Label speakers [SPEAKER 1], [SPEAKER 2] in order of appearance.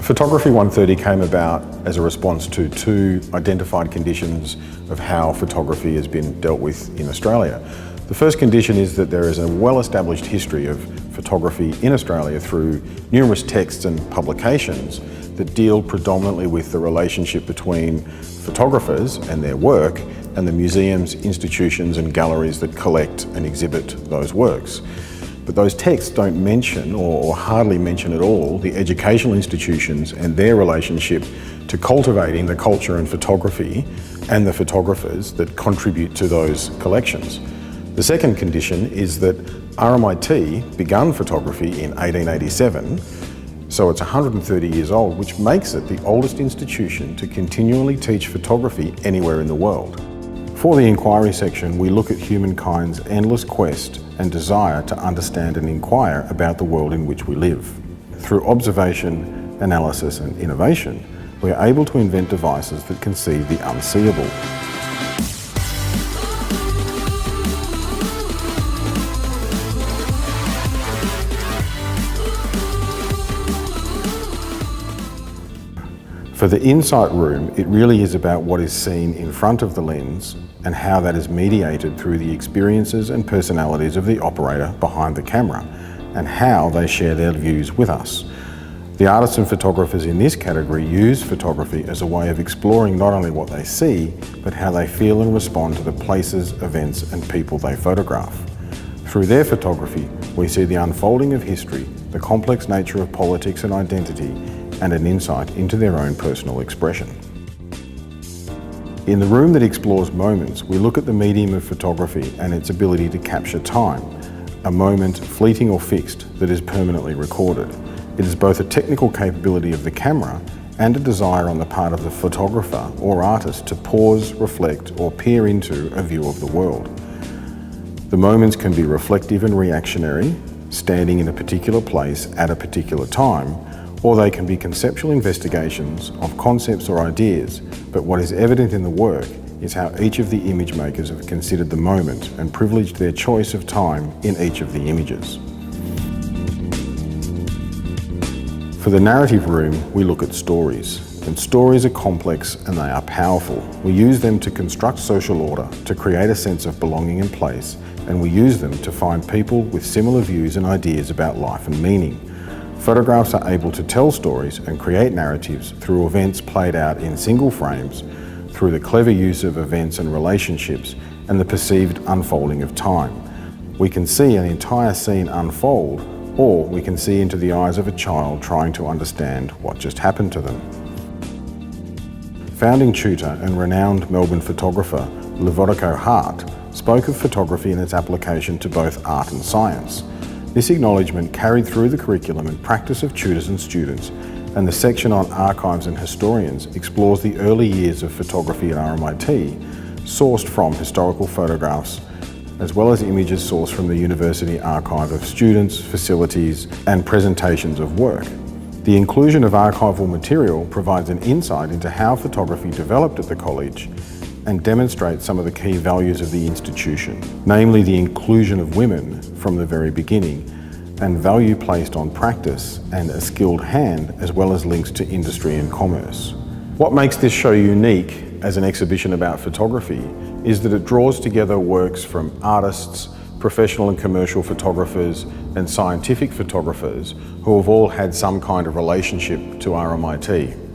[SPEAKER 1] Photography 130 came about as a response to two identified conditions of how photography has been dealt with in Australia. The first condition is that there is a well-established history of photography in Australia through numerous texts and publications that deal predominantly with the relationship between photographers and their work and the museums, institutions and galleries that collect and exhibit those works. But those texts don't mention, or hardly mention at all, the educational institutions and their relationship to cultivating the culture and photography and the photographers that contribute to those collections. The second condition is that RMIT began photography in 1887, so it's 130 years old, which makes it the oldest institution to continually teach photography anywhere in the world. For the inquiry section, we look at humankind's endless quest and desire to understand and inquire about the world in which we live. Through observation, analysis and innovation, we are able to invent devices that can see the unseeable. For the insight room, it really is about what is seen in front of the lens and how that is mediated through the experiences and personalities of the operator behind the camera and how they share their views with us. The artists and photographers in this category use photography as a way of exploring not only what they see, but how they feel and respond to the places, events and people they photograph. Through their photography, we see the unfolding of history, the complex nature of politics and identity, and an insight into their own personal expression. In the room that explores moments, we look at the medium of photography and its ability to capture time, a moment fleeting or fixed that is permanently recorded. It is both a technical capability of the camera and a desire on the part of the photographer or artist to pause, reflect, or peer into a view of the world. The moments can be reflective and reactionary, standing in a particular place at a particular time, or they can be conceptual investigations of concepts or ideas, but what is evident in the work is how each of the image makers have considered the moment and privileged their choice of time in each of the images. For the narrative room, we look at stories. And stories are complex and they are powerful. We use them to construct social order, to create a sense of belonging and place, and we use them to find people with similar views and ideas about life and meaning. Photographs are able to tell stories and create narratives through events played out in single frames, through the clever use of events and relationships, and the perceived unfolding of time. We can see an entire scene unfold, or we can see into the eyes of a child trying to understand what just happened to them. Founding tutor and renowned Melbourne photographer Ludovico Hart spoke of photography and its application to both art and science. This acknowledgement carried through the curriculum and practice of tutors and students, and the section on archives and historians explores the early years of photography at RMIT, sourced from historical photographs, as well as images sourced from the University Archive of students, facilities, and presentations of work. The inclusion of archival material provides an insight into how photography developed at the college and demonstrates some of the key values of the institution, namely the inclusion of women from the very beginning and value placed on practice and a skilled hand, as well as links to industry and commerce. What makes this show unique as an exhibition about photography is that it draws together works from artists, professional and commercial photographers and scientific photographers who have all had some kind of relationship to RMIT.